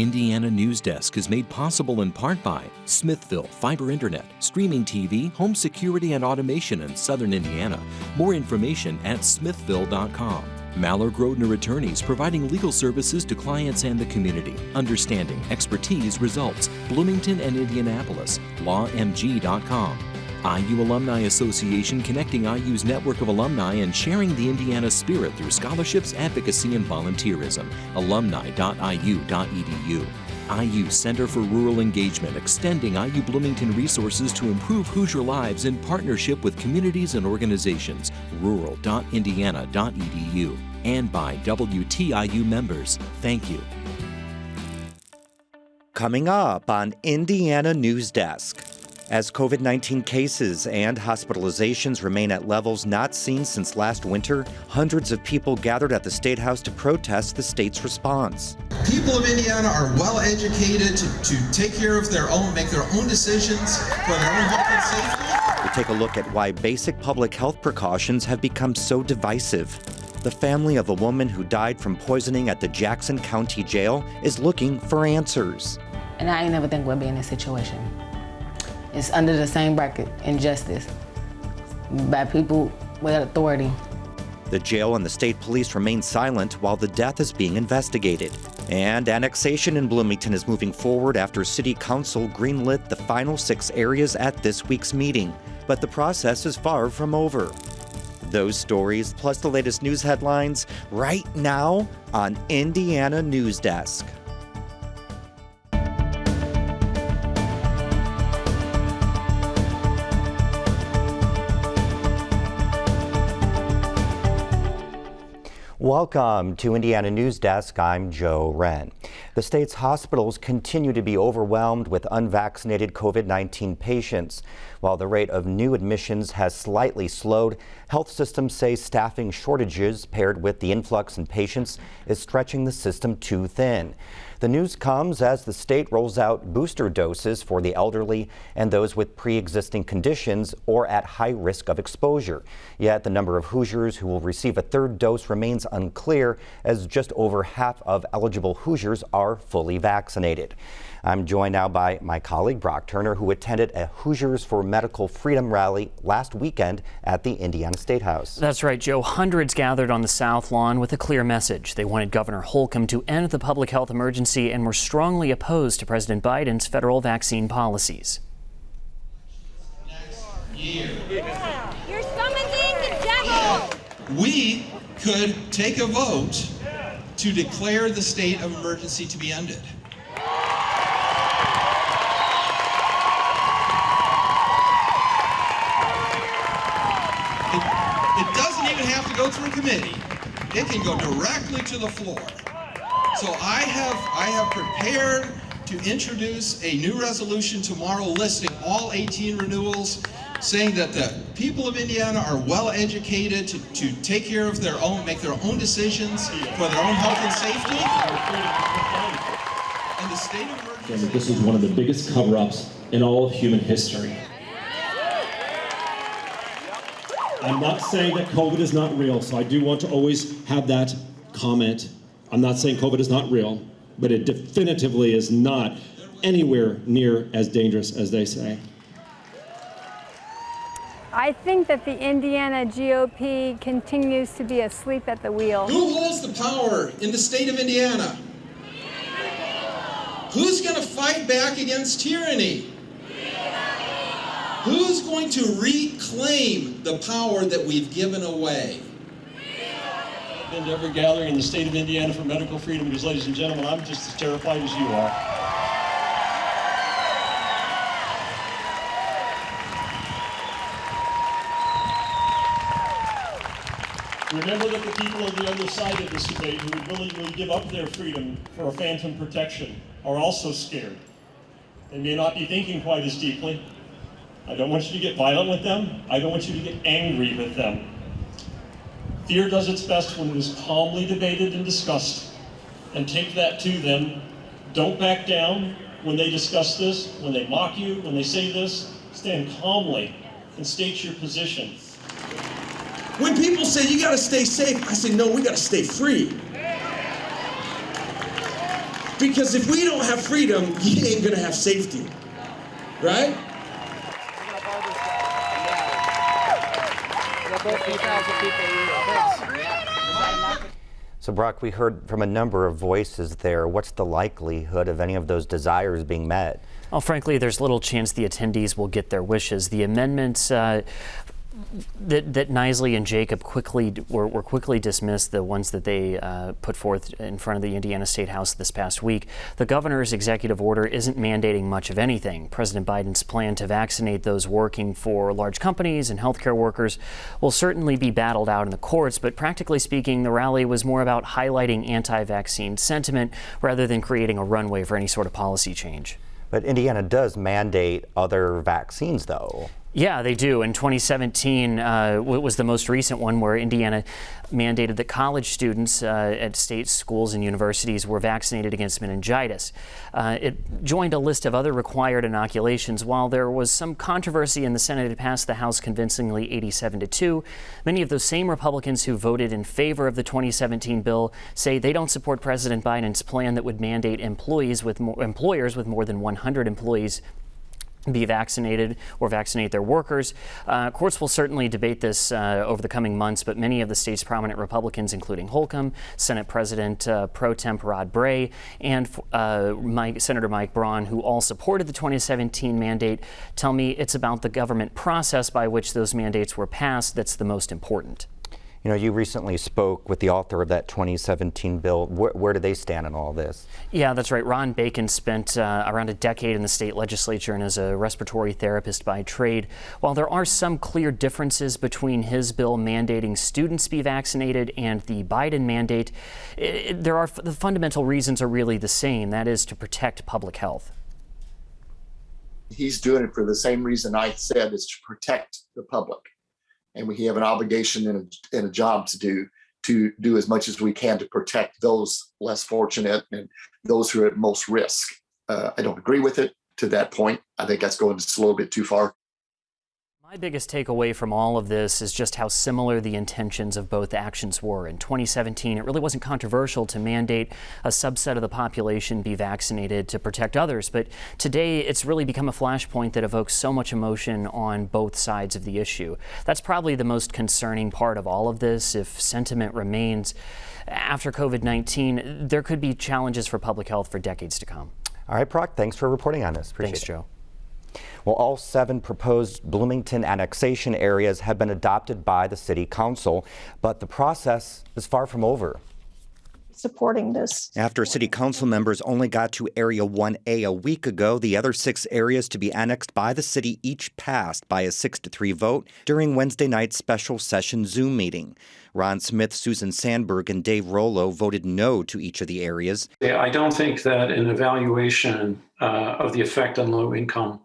Indiana Newsdesk is made possible in part by Smithville Fiber Internet, streaming TV, home security and automation in Southern Indiana. More information at smithville.com. Maller Grodner Attorneys, providing legal services to clients and the community. Understanding, expertise, results. Bloomington and Indianapolis. LawMG.com. IU Alumni Association, connecting IU's network of alumni and sharing the Indiana spirit through scholarships, advocacy, and volunteerism. alumni.iu.edu. IU Center for Rural Engagement, extending IU Bloomington resources to improve Hoosier lives in partnership with communities and organizations. rural.indiana.edu. And by WTIU members. Thank you. Coming up on Indiana Newsdesk. As COVID-19 cases and hospitalizations remain at levels not seen since last winter, hundreds of people gathered at the State House to protest the state's response. People of Indiana are well educated to take care of their own, make their own decisions for their own health and safety. We take a look at why basic public health precautions have become so divisive. The family of a woman who died from poisoning at the Jackson County Jail is looking for answers. And I ain't never think we'll be in this situation. It's under the same bracket, injustice, by people with authority. The jail and the state police remain silent while the death is being investigated. And annexation in Bloomington is moving forward after City Council greenlit the final 6 areas at this week's meeting. But the process is far from over. Those stories, plus the latest news headlines, right now on Indiana Newsdesk. Welcome to Indiana Newsdesk. I'm Joe Wren. The state's hospitals continue to be overwhelmed with unvaccinated COVID-19 patients. While the rate of new admissions has slightly slowed, health systems say staffing shortages paired with the influx in patients is stretching the system too thin. The news comes as the state rolls out booster doses for the elderly and those with pre-existing conditions or at high risk of exposure. Yet the number of Hoosiers who will receive a third dose remains unclear, as just over half of eligible Hoosiers are fully vaccinated. I'm joined now by my colleague Brock Turner, who attended a Hoosiers for Medical Freedom rally last weekend at the Indiana State House. That's right, Joe. Hundreds gathered on the South Lawn with a clear message. They wanted Governor Holcomb to end the public health emergency and were strongly opposed to President Biden's federal vaccine policies. Year. You're summoning the devil! We could take a vote to declare the state of emergency to be ended. It doesn't even have to go through a committee. It can go directly to the floor. So I have prepared to introduce a new resolution tomorrow listing all 18 renewals, saying that the people of Indiana are well educated to take care of their own, make their own decisions for their own health and safety. And the state of emergency. This is one of the biggest cover-ups in all of human history. I'm not saying that COVID is not real, so I do want to always have that comment. I'm not saying COVID is not real, but it definitively is not anywhere near as dangerous as they say. I think that the Indiana GOP continues to be asleep at the wheel. Who holds the power in the state of Indiana? Who's going to fight back against tyranny? Who's going to reclaim the power that we've given away? I've been to every gathering in the state of Indiana for medical freedom because, ladies and gentlemen, I'm just as terrified as you are. Remember that the people on the other side of this debate who would willingly give up their freedom for a phantom protection are also scared. They may not be thinking quite as deeply. I don't want you to get violent with them. I don't want you to get angry with them. Fear does its best when it is calmly debated and discussed. And take that to them. Don't back down when they discuss this, when they mock you, when they say this. Stand calmly and state your position. When people say you got to stay safe, I say no, we got to stay free. Because if we don't have freedom, you ain't gonna have safety, right? So Brock, we heard from a number of voices there. What's the likelihood of any of those desires being met? Well, frankly, there's little chance the attendees will get their wishes. The amendments that Nisley and Jacob were quickly dismissed, the ones that they put forth in front of the Indiana State House this past week. The governor's executive order isn't mandating much of anything. President Biden's plan to vaccinate those working for large companies and healthcare workers will certainly be battled out in the courts, but practically speaking, the rally was more about highlighting anti-vaccine sentiment rather than creating a runway for any sort of policy change. But Indiana does mandate other vaccines, though. Yeah, they do. In 2017 was the most recent one where Indiana mandated that college students at state schools and universities were vaccinated against meningitis. It joined a list of other required inoculations. While there was some controversy in the Senate, it passed the House convincingly 87-2. Many of those same Republicans who voted in favor of the 2017 bill say they don't support President Biden's plan that would mandate employers with more than 100 employees be vaccinated or vaccinate their workers. Courts will certainly debate this over the coming months, but many of the state's prominent Republicans, including Holcomb, Senate President Pro Temp Rod Bray, and Senator Mike Braun, who all supported the 2017 mandate, tell me it's about the government process by which those mandates were passed that's the most important. You know, you recently spoke with the author of that 2017 bill. Where do they stand in all this? Yeah, that's right. Ron Bacon spent around a decade in the state legislature and is a respiratory therapist by trade. While there are some clear differences between his bill mandating students be vaccinated and the Biden mandate, the fundamental reasons are really the same. That is to protect public health. He's doing it for the same reason I said, is to protect the public. And we have an obligation and a job to do as much as we can to protect those less fortunate and those who are at most risk. I don't agree with it to that point. I think that's going just a little bit too far. My biggest takeaway from all of this is just how similar the intentions of both actions were. In 2017, it really wasn't controversial to mandate a subset of the population be vaccinated to protect others. But today, it's really become a flashpoint that evokes so much emotion on both sides of the issue. That's probably the most concerning part of all of this. If sentiment remains after COVID-19, there could be challenges for public health for decades to come. All right, Brock, thanks for reporting on this. Appreciate it. Thanks, Joe. Well, all 7 proposed Bloomington annexation areas have been adopted by the City Council, but the process is far from over. Supporting this. After City Council members only got to Area 1A a week ago, the other 6 areas to be annexed by the city each passed by a 6-3 vote during Wednesday night's special session Zoom meeting. Ron Smith, Susan Sandberg, and Dave Rollo voted no to each of the areas. I don't think that an evaluation of the effect on low-income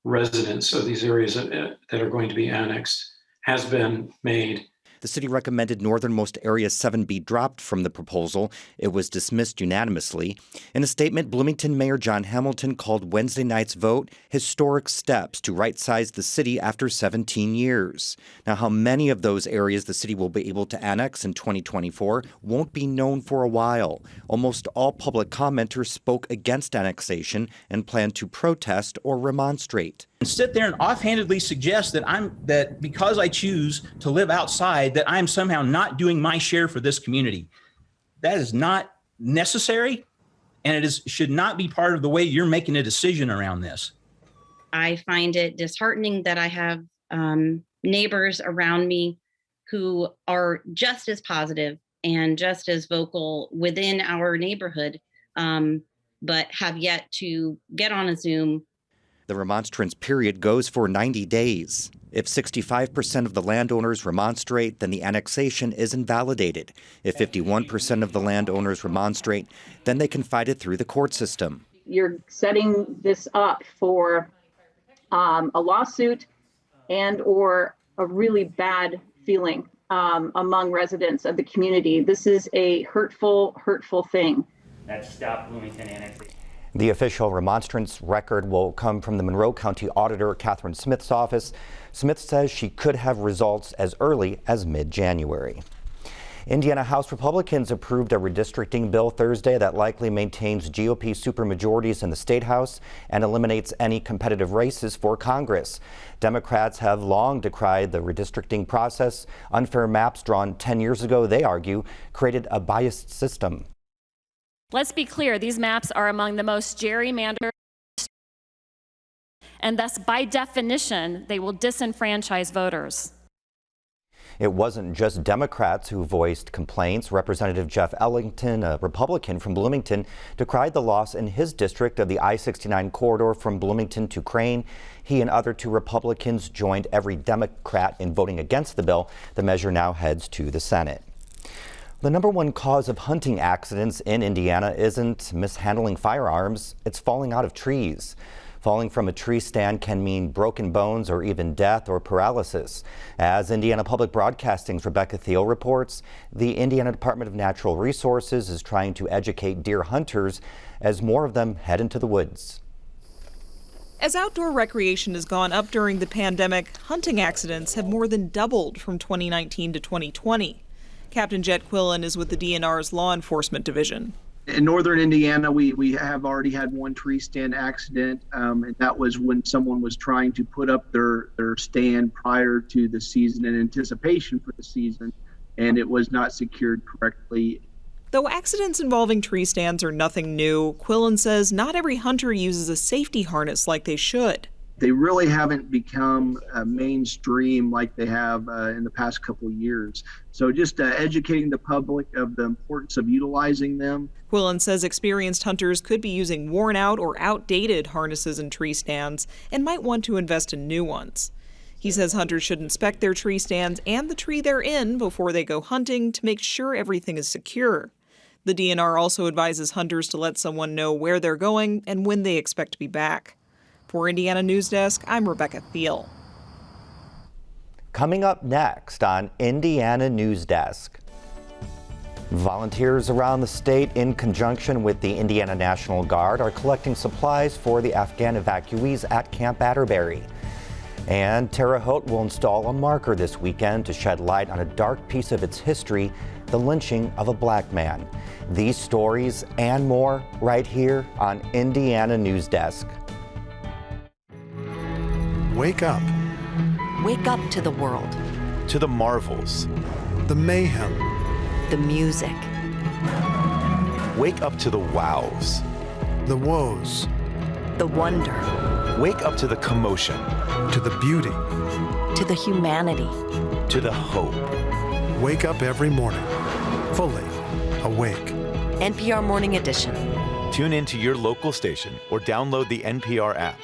residents of these areas that are going to be annexed has been made. The city recommended northernmost Area 7 be dropped from the proposal. It was dismissed unanimously. In a statement, Bloomington Mayor John Hamilton called Wednesday night's vote historic steps to right-size the city after 17 years. Now, how many of those areas the city will be able to annex in 2024 won't be known for a while. Almost all public commenters spoke against annexation and plan to protest or remonstrate. Sit there and offhandedly suggest that because I choose to live outside, that I'm somehow not doing my share for this community. That is not necessary, and it should not be part of the way you're making a decision around this. I find it disheartening that I have neighbors around me who are just as positive and just as vocal within our neighborhood, but have yet to get on a Zoom. The remonstrance period goes for 90 days. If 65% of the landowners remonstrate, then the annexation is invalidated. If 51% of the landowners remonstrate, then they can fight it through the court system. You're setting this up for a lawsuit and or a really bad feeling among residents of the community. This is a hurtful thing. Let's stop Bloomington annexation. The official remonstrance record will come from the Monroe County Auditor Catherine Smith's office. Smith says she could have results as early as mid-January. Indiana House Republicans approved a redistricting bill Thursday that likely maintains GOP supermajorities in the State House and eliminates any competitive races for Congress. Democrats have long decried the redistricting process. Unfair maps drawn 10 years ago, they argue, created a biased system. Let's be clear, these maps are among the most gerrymandered, and thus, by definition, they will disenfranchise voters. It wasn't just Democrats who voiced complaints. Representative Jeff Ellington, a Republican from Bloomington, decried the loss in his district of the I-69 corridor from Bloomington to Crane. He and other 2 Republicans joined every Democrat in voting against the bill. The measure now heads to the Senate. The number one cause of hunting accidents in Indiana isn't mishandling firearms, it's falling out of trees. Falling from a tree stand can mean broken bones or even death or paralysis. As Indiana Public Broadcasting's Rebecca Thiel reports, the Indiana Department of Natural Resources is trying to educate deer hunters as more of them head into the woods. As outdoor recreation has gone up during the pandemic, hunting accidents have more than doubled from 2019 to 2020. Captain Jet Quillen is with the DNR's Law Enforcement Division. In northern Indiana, we have already had one tree stand accident, and that was when someone was trying to put up their stand prior to the season in anticipation for the season, and it was not secured correctly. Though accidents involving tree stands are nothing new, Quillen says not every hunter uses a safety harness like they should. They really haven't become mainstream like they have in the past couple of years. So just educating the public of the importance of utilizing them. Quillen says experienced hunters could be using worn out or outdated harnesses and tree stands and might want to invest in new ones. He says hunters should inspect their tree stands and the tree they're in before they go hunting to make sure everything is secure. The DNR also advises hunters to let someone know where they're going and when they expect to be back. For Indiana Newsdesk, I'm Rebecca Thiel. Coming up next on Indiana Newsdesk. Volunteers around the state, in conjunction with the Indiana National Guard, are collecting supplies for the Afghan evacuees at Camp Atterbury. And Terre Haute will install a marker this weekend to shed light on a dark piece of its history, the lynching of a black man. These stories and more right here on Indiana Newsdesk. Wake up. Wake up to the world. To the marvels. The mayhem. The music. Wake up to the wows. The woes. The wonder. Wake up to the commotion. To the beauty. To the humanity. To the hope. Wake up every morning. Fully awake. NPR Morning Edition. Tune in to your local station or download the NPR app.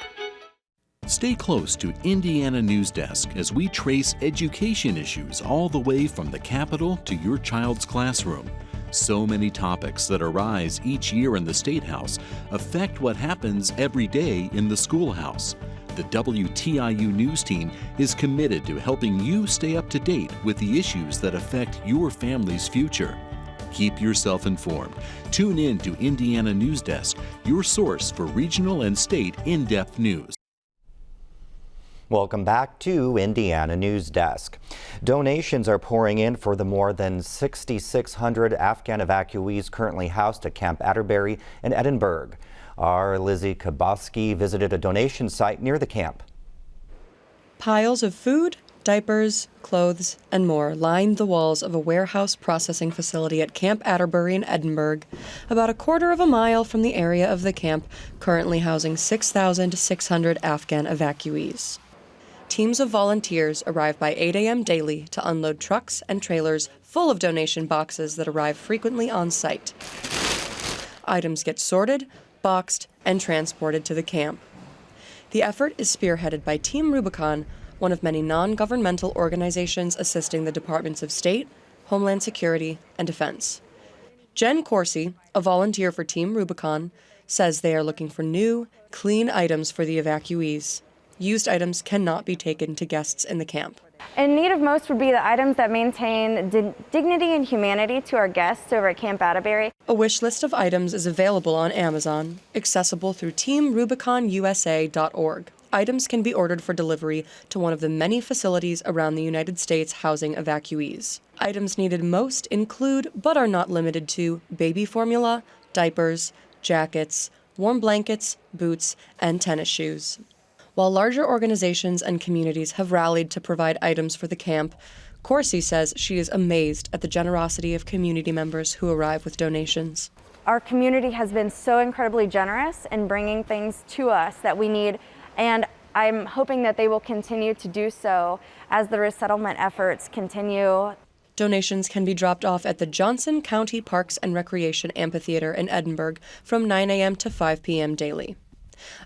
Stay close to Indiana Newsdesk as we trace education issues all the way from the Capitol to your child's classroom. So many topics that arise each year in the State House affect what happens every day in the schoolhouse. The WTIU News Team is committed to helping you stay up to date with the issues that affect your family's future. Keep yourself informed. Tune in to Indiana Newsdesk, your source for regional and state in-depth news. Welcome back to Indiana Newsdesk. Donations are pouring in for the more than 6,600 Afghan evacuees currently housed at Camp Atterbury in Edinburgh. Our Lizzie Kaboski visited a donation site near the camp. Piles of food, diapers, clothes, and more lined the walls of a warehouse processing facility at Camp Atterbury in Edinburgh, about a quarter of a mile from the area of the camp currently housing 6,600 Afghan evacuees. Teams of volunteers arrive by 8 a.m. daily to unload trucks and trailers full of donation boxes that arrive frequently on site. Items get sorted, boxed, and transported to the camp. The effort is spearheaded by Team Rubicon, one of many non-governmental organizations assisting the Departments of State, Homeland Security, and Defense. Jen Corsi, a volunteer for Team Rubicon, says they are looking for new, clean items for the evacuees. Used items cannot be taken to guests in the camp. In need of most would be the items that maintain dignity and humanity to our guests over at Camp Atterbury. A wish list of items is available on Amazon, accessible through teamrubiconusa.org. items can be ordered for delivery to one of the many facilities around the United States housing evacuees. Items needed most include, but are not limited to, baby formula, diapers, jackets, warm blankets, boots, and tennis shoes. While larger organizations and communities have rallied to provide items for the camp, Corsi says she is amazed at the generosity of community members who arrive with donations. Our community has been so incredibly generous in bringing things to us that we need, and I'm hoping that they will continue to do so as the resettlement efforts continue. Donations can be dropped off at the Johnson County Parks and Recreation Amphitheater in Edinburgh from 9 a.m. to 5 p.m. daily.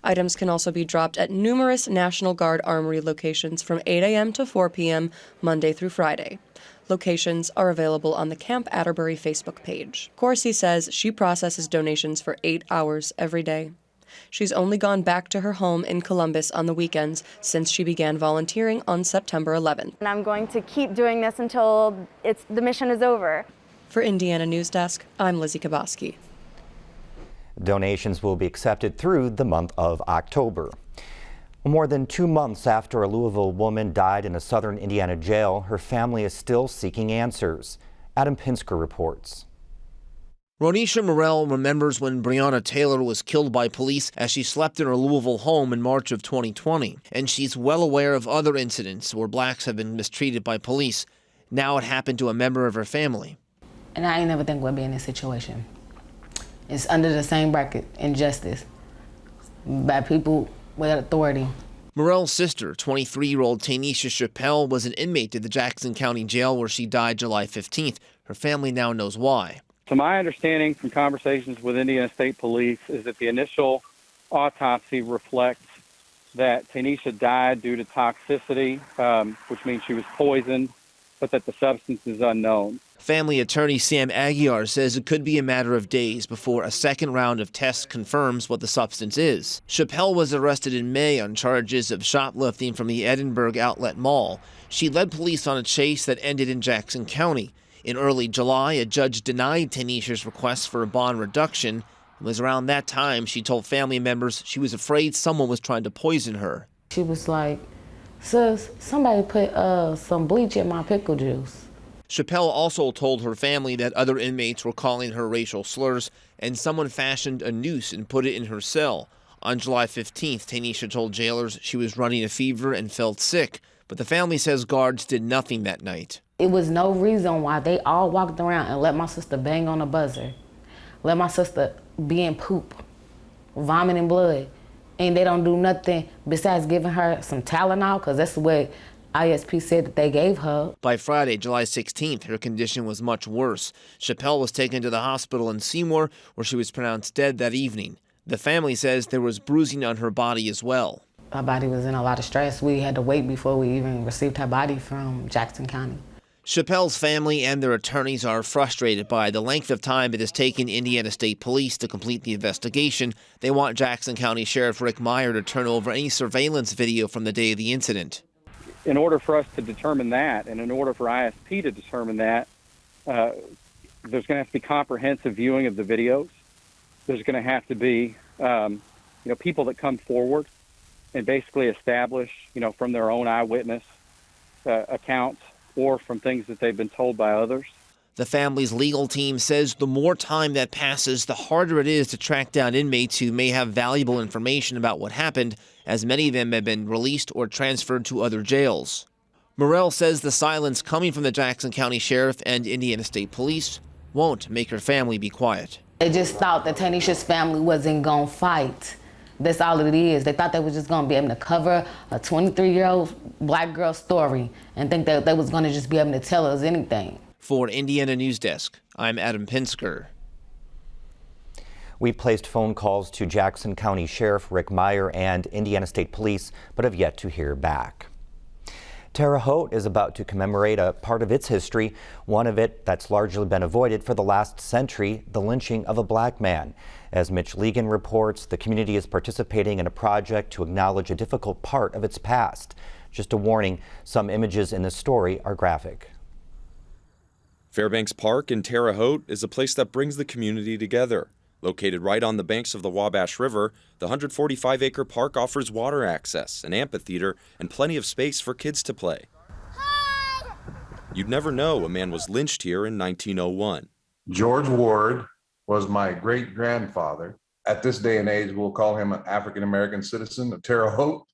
Items can also be dropped at numerous National Guard Armory locations from 8 a.m. to 4 p.m. Monday through Friday. Locations are available on the Camp Atterbury Facebook page. Corsi says she processes donations for 8 hours every day. She's only gone back to her home in Columbus on the weekends since she began volunteering on September 11th. And I'm going to keep doing this until the mission is over. For Indiana Newsdesk, I'm Lizzie Kaboski. Donations will be accepted through the month of October. More than 2 months after a Louisville woman died in a southern Indiana jail, her family is still seeking answers. Adam Pinsker reports. Ronisha Morell remembers when Breonna Taylor was killed by police as she slept in her Louisville home in March of 2020. And she's well aware of other incidents where blacks have been mistreated by police. Now it happened to a member of her family. And I ain't never think we'd be in this situation. It's under the same bracket, injustice, by people with authority. Morell's sister, 23-year-old Tanisha Chappelle, was an inmate at the Jackson County Jail where she died July 15th. Her family now knows why. So my understanding from conversations with Indiana State Police is that the initial autopsy reflects that Tanisha died due to toxicity, which means she was poisoned, but that the substance is unknown. Family attorney Sam Aguiar says it could be a matter of days before a second round of tests confirms what the substance is. Chappelle was arrested in May on charges of shoplifting from the Edinburgh Outlet Mall. She led police on a chase that ended in Jackson County. In early July, a judge denied Tanisha's request for a bond reduction. It was around that time she told family members she was afraid someone was trying to poison her. She was like, "Sis, somebody put some bleach in my pickle juice." Chappelle also told her family that other inmates were calling her racial slurs, and someone fashioned a noose and put it in her cell. On July 15th, Tanisha told jailers she was running a fever and felt sick, but the family says guards did nothing that night. It was no reason why they all walked around and let my sister bang on a buzzer, let my sister be in poop, vomiting blood, and they don't do nothing besides giving her some Tylenol, because that's what ISP said that they gave her. By Friday, July 16th, her condition was much worse. Chappelle was taken to the hospital in Seymour, where she was pronounced dead that evening. The family says there was bruising on her body as well. Her body was in a lot of stress. We had to wait before we even received her body from Jackson County. Chappelle's family and their attorneys are frustrated by the length of time it has taken Indiana State Police to complete the investigation. They want Jackson County Sheriff Rick Meyer to turn over any surveillance video from the day of the incident. In order for us to determine that, and in order for ISP to determine that, there's going to have to be comprehensive viewing of the videos. There's going to have to be, people that come forward and basically establish, from their own eyewitness accounts or from things that they've been told by others. The family's legal team says the more time that passes, the harder it is to track down inmates who may have valuable information about what happened, as many of them have been released or transferred to other jails. Morell says the silence coming from the Jackson County Sheriff and Indiana State Police won't make her family be quiet. They just thought that Tanisha's family wasn't going to fight. That's all it is. They thought they was just going to be able to cover a 23-year-old black girl story and think that they was going to just be able to tell us anything. For Indiana Newsdesk, I'm Adam Pinsker. We placed phone calls to Jackson County Sheriff Rick Meyer and Indiana State Police, but have yet to hear back. Terre Haute is about to commemorate a part of its history, one of it that's largely been avoided for the last century, the lynching of a black man. As Mitch Legan reports, the community is participating in a project to acknowledge a difficult part of its past. Just a warning, some images in this story are graphic. Fairbanks Park in Terre Haute is a place that brings the community together. Located right on the banks of the Wabash River, the 145-acre park offers water access, an amphitheater, and plenty of space for kids to play. You'd never know a man was lynched here in 1901. George Ward was my great-grandfather. At this day and age, we'll call him an African-American citizen of Terre Haute.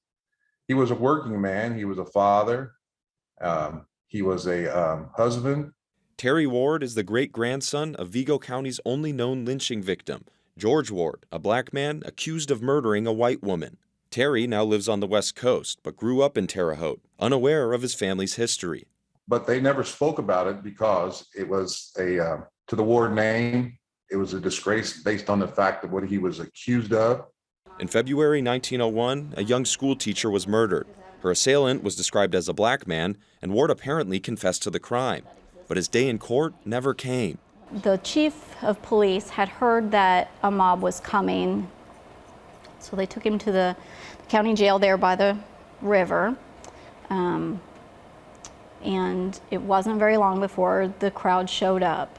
He was a working man. He was a father. He was a husband. Terry Ward is the great-grandson of Vigo County's only known lynching victim, George Ward, a black man accused of murdering a white woman. Terry now lives on the West Coast, but grew up in Terre Haute, unaware of his family's history. But they never spoke about it because it was to the Ward name, it was a disgrace based on the fact of what he was accused of. In February 1901, a young school teacher was murdered. Her assailant was described as a black man, and Ward apparently confessed to the crime. But his day in court never came. The chief of police had heard that a mob was coming, so they took him to the county jail there by the river. And it wasn't very long before the crowd showed up.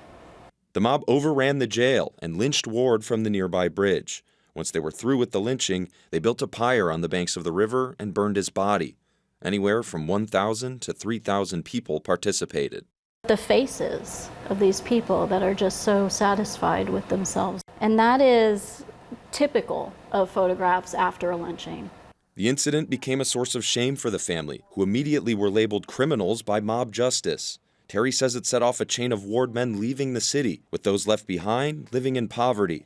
The mob overran the jail and lynched Ward from the nearby bridge. Once they were through with the lynching, they built a pyre on the banks of the river and burned his body. Anywhere from 1,000 to 3,000 people participated. The faces of these people that are just so satisfied with themselves. And that is typical of photographs after a lynching. The incident became a source of shame for the family, who immediately were labeled criminals by mob justice. Terry says it set off a chain of Ward men leaving the city, with those left behind living in poverty.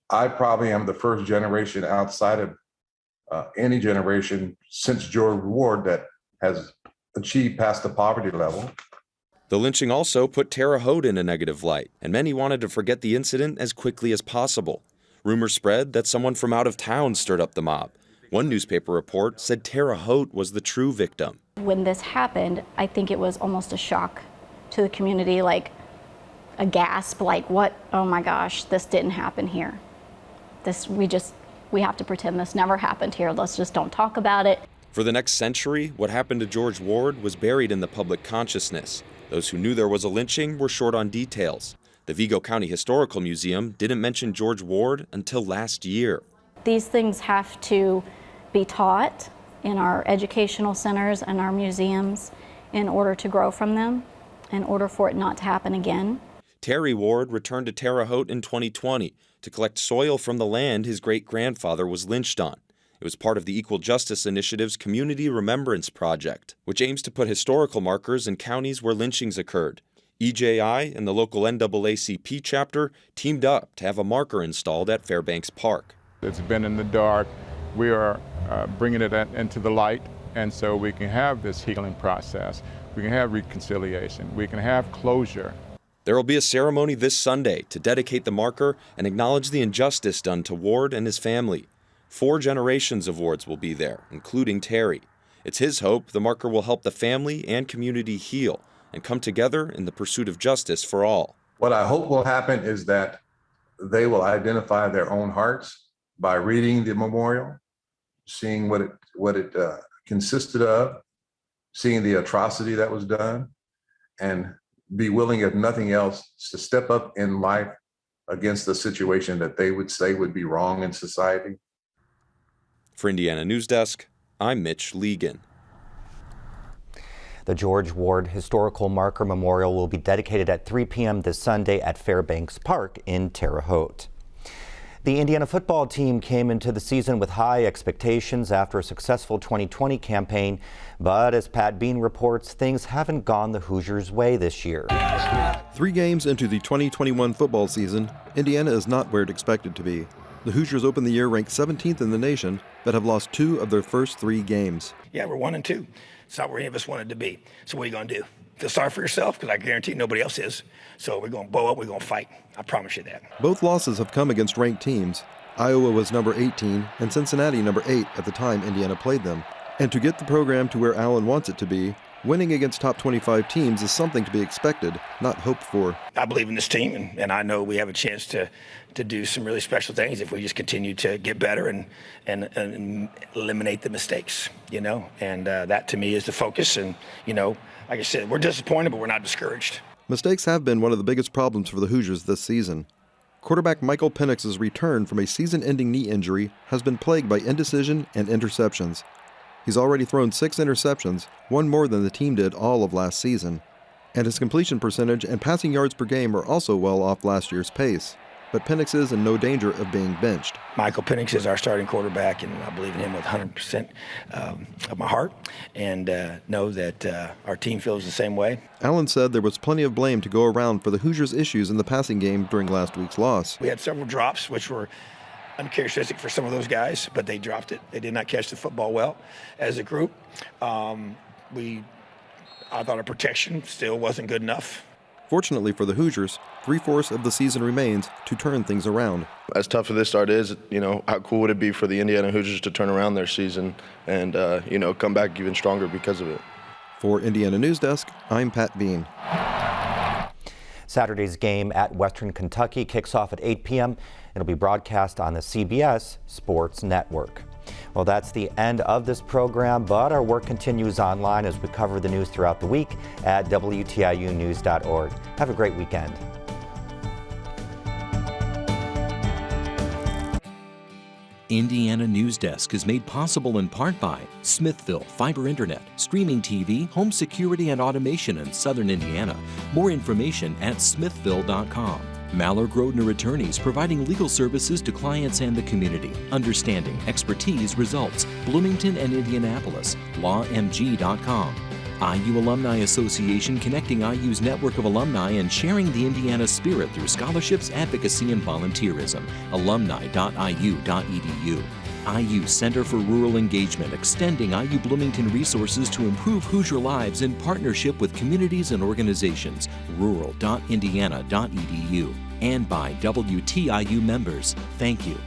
I probably am the first generation outside of any generation since George Ward that has achieved past the poverty level. The lynching also put Terre Haute in a negative light, and many wanted to forget the incident as quickly as possible. Rumors spread that someone from out of town stirred up the mob. One newspaper report said Terre Haute was the true victim. When this happened, I think it was almost a shock to the community, like a gasp, like what, oh my gosh, this didn't happen here. We have to pretend this never happened here. Let's just don't talk about it. For the next century, what happened to George Ward was buried in the public consciousness. Those who knew there was a lynching were short on details. The Vigo County Historical Museum didn't mention George Ward until last year. These things have to be taught in our educational centers and our museums in order to grow from them, in order for it not to happen again. Terry Ward returned to Terre Haute in 2020 to collect soil from the land his great-grandfather was lynched on. It was part of the Equal Justice Initiative's Community Remembrance Project, which aims to put historical markers in counties where lynchings occurred. EJI and the local NAACP chapter teamed up to have a marker installed at Fairbanks Park. It's been in the dark. We are bringing it into the light, and so we can have this healing process. We can have reconciliation. We can have closure. There will be a ceremony this Sunday to dedicate the marker and acknowledge the injustice done to Ward and his family. 4 generations of Wards will be there, including Terry. It's his hope the marker will help the family and community heal and come together in the pursuit of justice for all. What I hope will happen is that they will identify their own hearts by reading the memorial, seeing what it consisted of, seeing the atrocity that was done, and be willing, if nothing else, to step up in life against the situation that they would say would be wrong in society. For Indiana Newsdesk, I'm Mitch Legan. The George Ward Historical Marker Memorial will be dedicated at 3 p.m. this Sunday at Fairbanks Park in Terre Haute. The Indiana football team came into the season with high expectations after a successful 2020 campaign, but as Pat Bean reports, things haven't gone the Hoosiers' way this year. 3 games into the 2021 football season, Indiana is not where it expected to be. The Hoosiers opened the year ranked 17th in the nation, but have lost 2 of their first 3 games. Yeah, we're 1-2. It's not where any of us wanted to be. So what are you going to do? Feel sorry for yourself? Because I guarantee nobody else is. So we're going to blow up. We're going to fight. I promise you that. Both losses have come against ranked teams. Iowa was number 18 and Cincinnati number 8 at the time Indiana played them. And to get the program to where Allen wants it to be, winning against top 25 teams is something to be expected, not hoped for. I believe in this team, and I know we have a chance to do some really special things if we just continue to get better and eliminate the mistakes, and that to me is the focus. And, like I said, we're disappointed, but we're not discouraged. Mistakes have been one of the biggest problems for the Hoosiers this season. quarterback Michael Penix's return from a season-ending knee injury has been plagued by indecision and interceptions. He's already thrown 6 interceptions, one more than the team did all of last season. And his completion percentage and passing yards per game are also well off last year's pace. But Penix is in no danger of being benched. Michael Penix is our starting quarterback, and I believe in him with 100% of my heart, and know that our team feels the same way. Allen said there was plenty of blame to go around for the Hoosiers' issues in the passing game during last week's loss. We had several drops, which were uncharacteristic for some of those guys, but they dropped it. They did not catch the football well as a group. I thought our protection still wasn't good enough. Fortunately for the Hoosiers, 3/4 of the season remains to turn things around. As tough as this start is, how cool would it be for the Indiana Hoosiers to turn around their season and, come back even stronger because of it. For Indiana Newsdesk, I'm Pat Bean. Saturday's game at Western Kentucky kicks off at 8 p.m. It'll be broadcast on the CBS Sports Network. Well, that's the end of this program, but our work continues online as we cover the news throughout the week at WTIUnews.org. Have a great weekend. Indiana Newsdesk is made possible in part by Smithville Fiber Internet, streaming TV, home security and automation in Southern Indiana. More information at smithville.com. Mallor Grodner Attorneys, providing legal services to clients and the community. Understanding, expertise, results. Bloomington and Indianapolis. LawMG.com. IU Alumni Association, connecting IU's network of alumni and sharing the Indiana spirit through scholarships, advocacy, and volunteerism. Alumni.iu.edu. IU Center for Rural Engagement, extending IU Bloomington resources to improve Hoosier lives in partnership with communities and organizations. Rural.indiana.edu. And by WTIU members. Thank you.